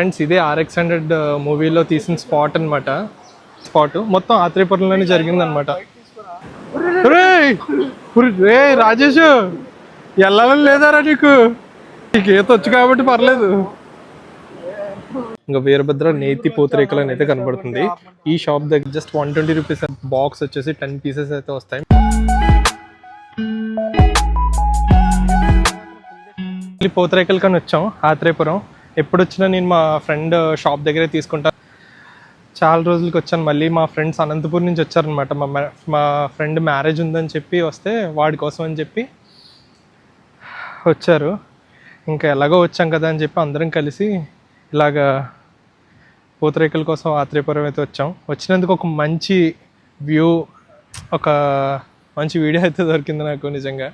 Friends ఇదే RX100 మూవీలో తీసిన స్పాట్ అనమాట. స్పాట్ మొత్తం ఆత్రేయపురంలోనే జరిగిందనమాట. రే రాజేష్, వెళ్ళాలని లేదారా నీకు ఈత వచ్చు కాబట్టి పర్లేదు. ఇంకా వీరభద్ర నేతి పూతరేకులు అని అయితే కనబడుతుంది. ఈ షాప్ దగ్గర జస్ట్ 120 రూపీస్ బాక్స్ వచ్చేసి 10 పీసెస్ అయితే వస్తాయి. పూతరేకులు కానీ వచ్చాం ఆత్రేయపురం. ఎప్పుడు వచ్చినా నేను మా ఫ్రెండ్ షాప్ దగ్గరే తీసుకుంటా. చాలా రోజులకి వచ్చాను మళ్ళీ. మా ఫ్రెండ్స్ అనంతపూర్ నుంచి వచ్చారనమాట. మా ఫ్రెండ్ మ్యారేజ్ ఉందని చెప్పి వస్తే వాడి కోసం అని చెప్పి వచ్చారు. ఇంకా ఎలాగో వచ్చాం కదా అని చెప్పి అందరం కలిసి ఇలాగా పూతరేకుల కోసం ఆత్రేయపురం అయితే వచ్చాం. వచ్చినందుకు ఒక మంచి వ్యూ, ఒక మంచి వీడియో అయితే దొరికింది నాకు నిజంగా.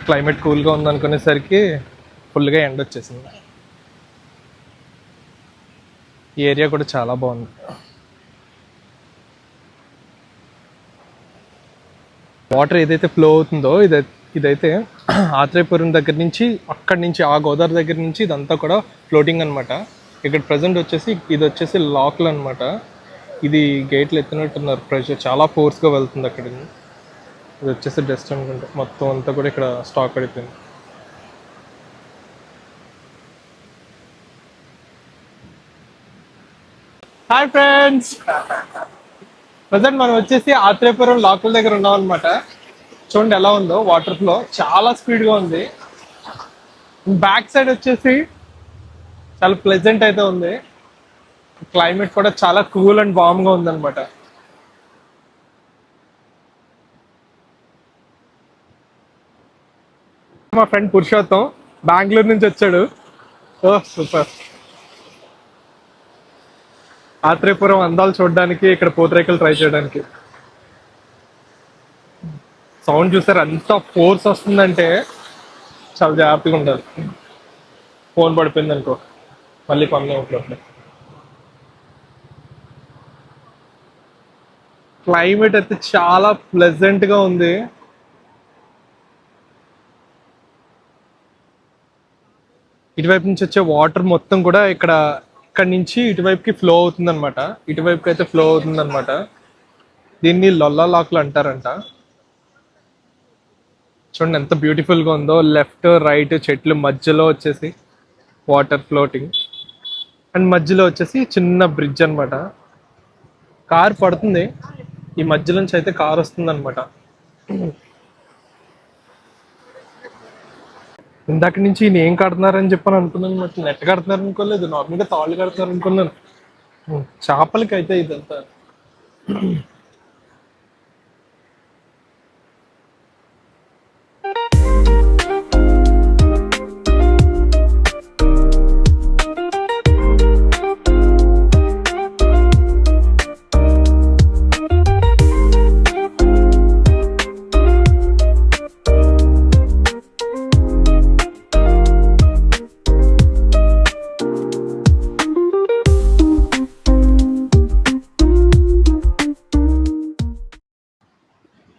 క్లైమేట్ కూల్గా ఉందనుకునేసరికి ఫుల్గా ఎండ వచ్చేసింది. ఈ ఏరియా కూడా చాలా బాగుంది. వాటర్ ఏదైతే ఫ్లో అవుతుందో ఇదైతే ఆత్రేయపురం దగ్గర నుంచి, అక్కడి నుంచి ఆ గోదావరి దగ్గర నుంచి ఇదంతా కూడా ఫ్లోటింగ్ అనమాట. ఇక్కడ ప్రజెంట్ వచ్చేసి ఇది వచ్చేసి లాక్లు అనమాట. ఇది గేట్లు ఎత్తినట్టున్నారు. ప్రెషర్ చాలా ఫోర్స్గా వెళ్తుంది అక్కడ. ఇది వచ్చేసి డస్ట్ అనుకుంటా. మొత్తం అంతా కూడా ఇక్కడ స్టాక్ పడిపోయింది. హాయ్ ఫ్రెండ్స్, ప్రజెంట్ మనం వచ్చేసి ఆత్రేయపురం లాకుల దగ్గర ఉన్నాం అనమాట. చూడండి ఎలా ఉందో, వాటర్ ఫ్లో చాలా స్పీడ్గా ఉంది. బ్యాక్ సైడ్ వచ్చేసి చాలా ప్లెజెంట్ అయితే ఉంది. క్లైమేట్ కూడా చాలా కూల్ అండ్ వామ్గా ఉందన్నమాట. మా ఫ్రెండ్ పురుషోత్తం బెంగళూరు నుంచి వచ్చాడు. ఓహ్ సూపర్. ఆత్రేయపురం అందాలు చూడడానికి, ఇక్కడ పూతరేకులు ట్రై చేయడానికి. సౌండ్ చూసారు ఎంత ఫోర్స్ వస్తుందంటే చాలా జాగ్రత్తగా ఉండాలి. ఫోన్ పడిపోయింది అనుకో మళ్ళీ పనులు అవుతుంది. క్లైమేట్ అయితే చాలా ప్లెజెంట్గా ఉంది. ఇటువైపు నుంచి వచ్చే వాటర్ మొత్తం కూడా ఇక్కడ నుంచి ఇటువైపుకి ఫ్లో అవుతుంది అనమాట. ఇటువైపుకి అయితే ఫ్లో అవుతుంది అనమాట. దీన్ని లొల్లా లాక్లు అంటారంట. చూడండి ఎంత బ్యూటిఫుల్గా ఉందో. లెఫ్ట్ రైట్ చెట్లు, మధ్యలో వచ్చేసి వాటర్ ఫ్లోటింగ్, అండ్ మధ్యలో వచ్చేసి చిన్న బ్రిడ్జ్ అనమాట. కార్ పడుతుంది, ఈ మధ్య నుంచి అయితే కార్ వస్తుంది అనమాట. ఇందాక నుంచి ఈయన ఏం కడుతున్నారని చెప్పని అనుకున్నాను. మరి నెట్ కడుతున్నారు అనుకోలేదు, నార్మల్గా తాళ్ళు కడుతున్నారు అనుకున్నాను. చేపలకి అయితే ఇదంతా.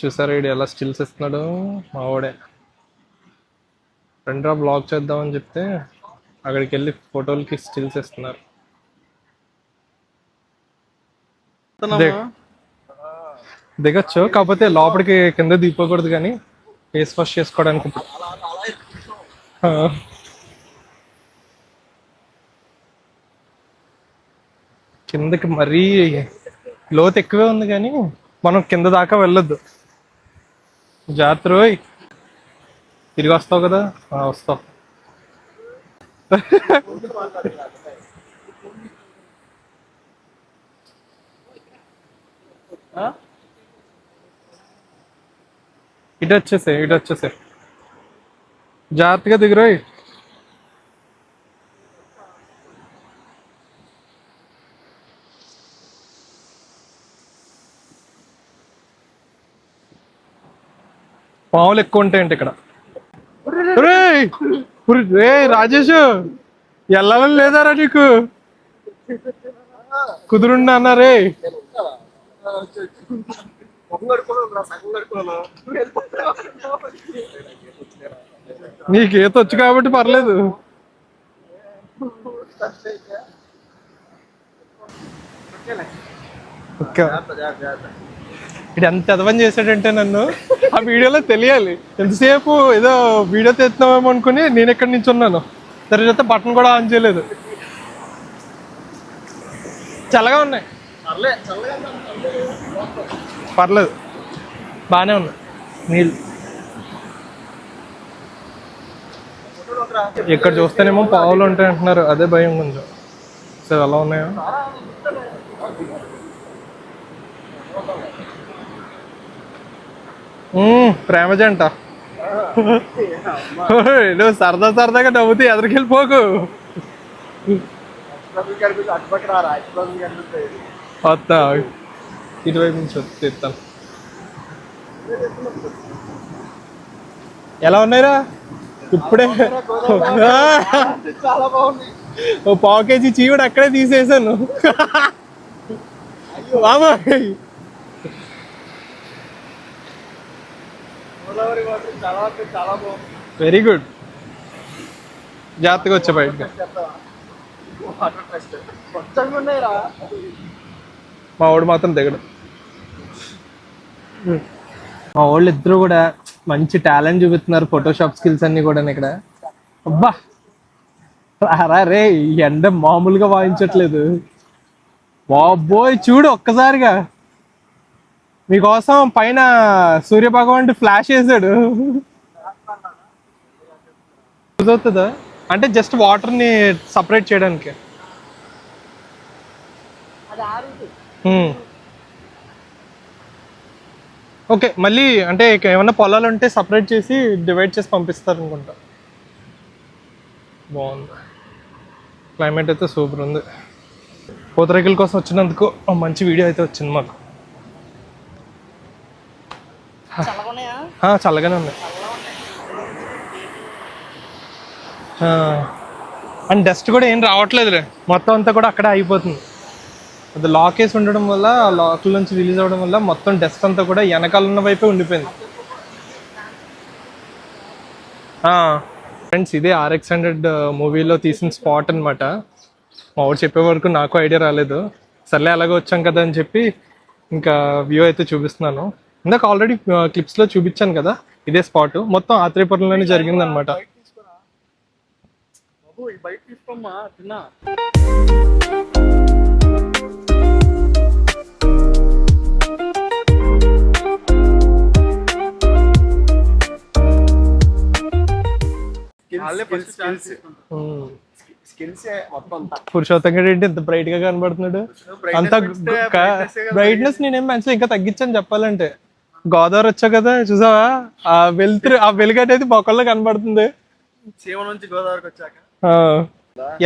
చూసారా వీడు ఎలా స్టిల్స్ ఇస్తున్నాడు. మావాడే ఫ్రెండ్ బ్లాగ్ చేద్దామని చెప్తే అక్కడికి వెళ్ళి ఫోటోలకి స్టిల్స్ ఇస్తున్నారు. దిగచ్చు, కాకపోతే లోపలికి కింద దిగిపోకూడదు, కానీ ఫేస్ వాష్ చేసుకోవడానికి. కిందకి మరీ లోతు ఎక్కువే ఉంది, కానీ మనం కింద దాకా వెళ్ళొద్దు. జాగ్రత్త. తిరిగి వస్తావు కదా, వస్తావు. ఇటు వచ్చేసే జాగ్రత్తగా దిగురోయ్. పావులు ఎక్కువ ఉంటాయండి ఇక్కడ. రే రాజేష్, వెళ్ళాలని లేదారా నీకు కుదురుండి అన్నారే. నీకు ఈత వచ్చు కాబట్టి పర్లేదు. ఓకే ఇటు ఎంత అదవని చేశాడంటే నన్ను ఆ వీడియోలో తెలియాలి. ఎంతసేపు ఏదో వీడియో తెస్తున్నామేమో అనుకుని నేను ఎక్కడి నుంచి ఉన్నాను. తర్వాత బటన్ కూడా ఆన్ చేయలేదు. చల్లగా ఉన్నాయి, పర్లేదు బాగానే ఉన్నాయి నీళ్ళు. ఇక్కడ చూస్తేనేమో పావులు ఉంటాయి అంటున్నారు, అదే భయం కొంచెం. సరే ఎలా ఉన్నాయో. ప్రేమ జంట. నువ్వు సరదా సరదాగా నవ్వుతూ ఎదరికెళ్ళిపోకు. వస్తా ఇటువైపు నుంచి తీస్తాను. ఎలా ఉన్నాయిరా ఇప్పుడే? ఓ పావు కేజీ చీవుడు అక్కడే తీసేసాను బాబాయ్. Very good. జాగ్రత్తగా వచ్చా బయటకి. మా వాడు మాత్రం దిగడు. మా వాళ్ళు ఇద్దరు కూడా మంచి టాలెంట్ చూపిస్తున్నారు, ఫోటోషాప్ స్కిల్స్ అన్ని కూడా ఇక్కడ. అబ్బా రారా రే, ఈ ఎండ మామూలుగా వాయించట్లేదు బాబోయ్. చూడు ఒక్కసారిగా మీకోసం పైన సూర్యభగవానుడు ఫ్లాష్ వేసాడు. అవుతుందా అంటే జస్ట్ వాటర్ ని సపరేట్ చేయడానికి. ఓకే మళ్ళీ అంటే ఏమన్నా పొలాలు ఉంటే సపరేట్ చేసి డివైడ్ చేసి పంపిస్తారు అనుకుంటా. బాగుంది, క్లైమేట్ అయితే సూపర్ ఉంది. పూతరేకుల కోసం వచ్చినందుకు మంచి వీడియో అయితే వచ్చింది మాకు. చల్లగానే ఉన్నాయి. అండ్ డస్ట్ కూడా ఏం రావట్లేదులే, మొత్తం అంతా కూడా అక్కడే అయిపోతుంది. అది లాక్ వేసి ఉండడం వల్ల, లాక్ నుంచి రిలీజ్ అవ్వడం వల్ల మొత్తం డస్ట్ అంతా కూడా వెనకాల ఉన్న వైపే ఉండిపోయింది. ఫ్రెండ్స్ ఇదే RX100 మూవీలో తీసిన స్పాట్ అనమాట. మా వాడు చెప్పే వరకు నాకు ఐడియా రాలేదు. సర్లే అలాగే వచ్చాం కదా అని చెప్పి ఇంకా వ్యూ అయితే చూపిస్తున్నాను. ఇందాక ఆల్రెడీ క్లిప్స్లో చూపించాను కదా, ఇదే స్పాట్ మొత్తం ఆత్రేయపురంలోనే జరిగింది అనమాట. పురుషోత్తం గడు ఏంటి ఇంత బ్రైట్ గా కనబడుతున్నాడు? అంత బ్రైట్నెస్ నేనేం మంచిగా ఇంకా తగ్గించాను చెప్పాలంటే. గోదావరి వచ్చా కదా చూసావా, ఆ వెలుతురు, ఆ వెలుగు అనేది మొక్కల్లో కనబడుతుంది.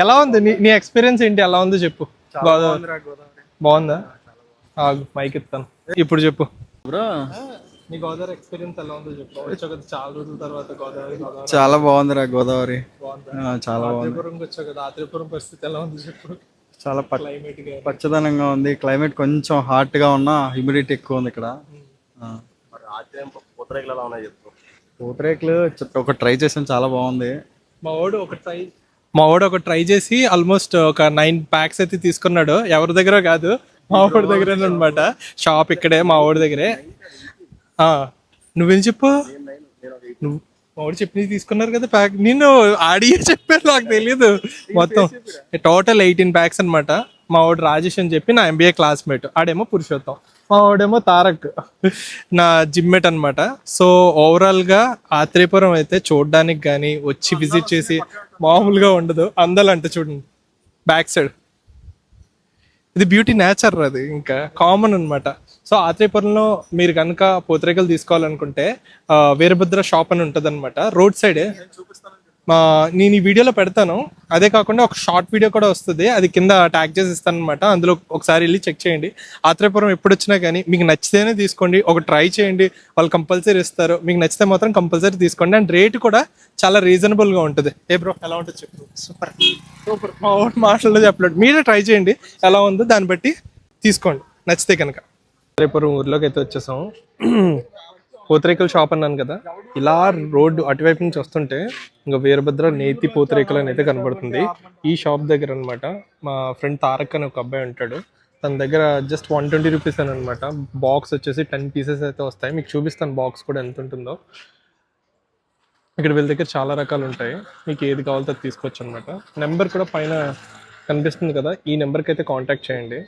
ఎలా ఉంది నీ ఎక్స్పీరియన్స్ ఏంటి? ఎలా ఉందో చెప్పు. గోదావరి బాగుందా? మైక్ ఇస్తాను ఇప్పుడు చెప్పు బ్రో. నీ గోదావరి ఎక్స్పీరియన్స్ ఎలా ఉందో చెప్పు. వచ్చావు కదా చాలా రోజుల తర్వాత గోదావరి. చాలా బాగుందిరా గోదావరి, చాలా ఆత్రేయపురంకి వచ్చావు కదా, ఆత్రేయపురం పరిస్థితి ఎలా ఉందో చెప్పు. చాలా పచ్చదనంగా ఉంది. క్లైమేట్ కొంచెం హాట్ గా ఉన్నా హ్యూమిడిటీ ఎక్కువ ఉంది ఇక్కడ. పూతరేకులు ఒక ట్రై చేసాను, చాలా బాగుంది. మా వాడు ఒక ట్రై చేసి ఆల్మోస్ట్ ఒక 9 packs అయితే తీసుకున్నాడు. ఎవరి దగ్గర కాదు, మా వాడి దగ్గర అనమాట. షాప్ ఇక్కడే మా వాడి దగ్గరే. నువ్వేం చెప్పు, నువ్వు మా వాడు చెప్పి తీసుకున్నారు కదా ప్యాక్. నేను ఆడియో చెప్పాను, నాకు తెలియదు. మొత్తం టోటల్ 18 packs అనమాట. మా వాడు రాజేష్ అని చెప్పి నా MBA క్లాస్మేట్, ఆడేమో పురుషోత్తం, మా వాడేమో తారక్ నా జిమ్మేట్ అనమాట. సో ఓవరాల్గా ఆత్రేయపురం అయితే చూడడానికి కానీ వచ్చి విజిట్ చేసి మామూలుగా ఉండదు. అందాలంటే చూడండి బ్యాక్ సైడ్, ఇది బ్యూటీ నేచర్, అది ఇంకా కామన్ అనమాట. సో ఆత్రేయపురంలో మీరు కనుక పూతరేకులు తీసుకోవాలనుకుంటే వీరభద్ర షాప్ అని ఉంటుంది అనమాట, రోడ్ సైడే. నేను ఈ వీడియోలో పెడతాను. అదే కాకుండా ఒక షార్ట్ వీడియో కూడా వస్తుంది, అది కింద ట్యాగ్ చేసి ఇస్తాను అనమాట. అందులో ఒకసారి వెళ్ళి చెక్ చేయండి. ఆత్రేయపురం ఎప్పుడు వచ్చినా కానీ మీకు నచ్చితేనే తీసుకోండి, ఒక ట్రై చేయండి, వాళ్ళు కంపల్సరీ ఇస్తారు. మీకు నచ్చితే మాత్రం కంపల్సరీ తీసుకోండి. అండ్ రేట్ కూడా చాలా రీజనబుల్గా ఉంటుంది. ఏ బ్రో ఎలా ఉంటుంది చెప్పు. సూపర్ సూపర్, మా వాడు మాటల్లో చెప్పలేడు. మీరే ట్రై చేయండి, ఎలా ఉందో దాన్ని బట్టి తీసుకోండి నచ్చితే కనుక. ఆత్రేయపురం ఊర్లోకి అయితే వచ్చేసాము. పూతరేకుల షాప్ అన్నాను కదా, ఇలా రోడ్డు అటువైపు నుంచి వస్తుంటే ఇంకా వీరభద్ర నేతి పూతరేకులు అని అయితే కనబడుతుంది. ఈ షాప్ దగ్గర అనమాట. మా ఫ్రెండ్ తారక్ అని ఒక అబ్బాయి ఉంటాడు, తన దగ్గర జస్ట్ 120 రూపీస్ అని అనమాట. బాక్స్ వచ్చేసి 10 పీసెస్ అయితే వస్తాయి. మీకు చూపిస్తాను బాక్స్ కూడా ఎంత ఉంటుందో. ఇక్కడ వీళ్ళ దగ్గర చాలా రకాలు ఉంటాయి, మీకు ఏది కావాలో అది తీసుకోవచ్చు అనమాట. నెంబర్ కూడా పైన కనిపిస్తుంది కదా, ఈ నెంబర్కి అయితే కాంటాక్ట్ చేయండి.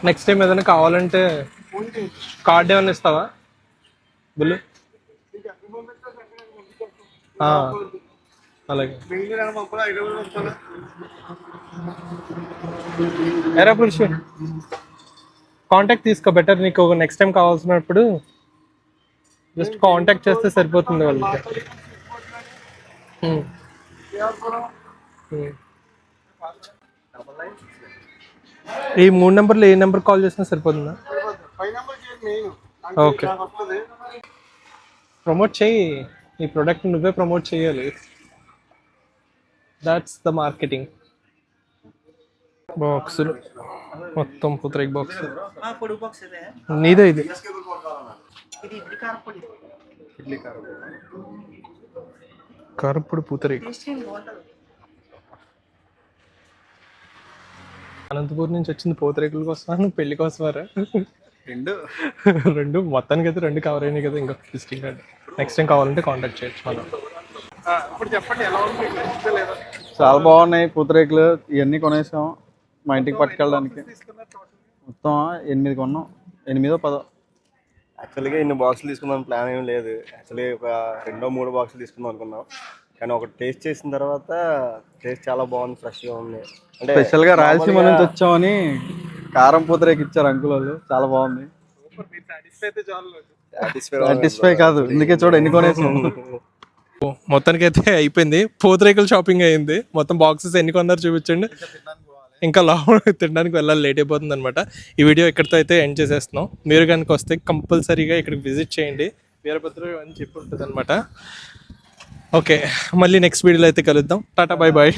నెక్స్ట్ టైం ఏదైనా కావాలంటే కార్డ్ ఏమైనా ఇస్తావా బిల్లు? అలాగే. ఎరా పురుషు కాంటాక్ట్ తీసుకో బెటర్, నీకు నెక్స్ట్ టైం కావాల్సినప్పుడు జస్ట్ కాంటాక్ట్ చేస్తే సరిపోతుంది వాళ్ళకి. ఈ 3 నెంబర్లు ఏ నెంబర్ కాల్ చేసినా సరిపోతుందా? ఓకే, ప్రమోట్ చేయి, ఈ ప్రోడక్ట్ నువ్వే ప్రమోట్ చేయాలి. That's the marketing. బాక్సులు మొత్తం పూతరేక్ బాక్స్ నీదే ఇది. కారపొడి పూతరేక్. అనంతపూర్ నుంచి వచ్చింది పూతరేకుల కోసం, పెళ్లి కోసమారా? రెండు మొత్తానికి అయితే 2 కవర్ అయినాయి కదా, ఇంకా విజిటింగ్ కార్డ్. నెక్స్ట్ టైం కావాలంటే కాంటాక్ట్ చేయొచ్చు మనం. ఇప్పుడు చెప్పండి ఎలా ఉంది? చాలా బాగున్నాయి పూతరేకులు, ఇవన్నీ కొనేసాం మా ఇంటికి పట్టుకెళ్ళడానికి. మొత్తం 8 కొన్నాం, 8 10. యాక్చువల్గా ఇన్ని బాక్సులు తీసుకుందాం ప్లాన్ ఏం లేదు. యాక్చువల్లీ ఒక 2-3 బాక్సులు తీసుకుందాం అనుకున్నాం, కానీ ఒకటి టేస్ట్ చేసిన తర్వాత టేస్ట్ చాలా బాగుంది, ఫ్రెష్గా ఉంది. అంటే స్పెషల్గా రాయలసీమ నుంచి వచ్చామని కారం పూతరేకు ఇచ్చారు అంకుల్ వాళ్ళు, చాలా బాగుంది. సాటిస్ఫై కాదు, అందుకే చూడ ఎన్ని కొనేసాం. మొత్తానికి అయితే అయిపోయింది, పూతరేకుల షాపింగ్ అయింది. మొత్తం బాక్సెస్ ఎన్ని కొన్నారు చూపించండి. ఇంకా లోపల తినడానికి వెళ్ళాలి, లేట్ అయిపోతుంది అనమాట. ఈ వీడియో ఇక్కడితో అయితే ఎండ్ చేసేస్తున్నాం. మీరు కనుక వస్తే కంపల్సరీగా ఇక్కడికి విజిట్ చేయండి, వీరభద్ర అని చెప్పి ఉంటుంది అనమాట. ఓకే, మళ్ళీ నెక్స్ట్ వీడియోలో అయితే కలుద్దాం. Tata, bye bye.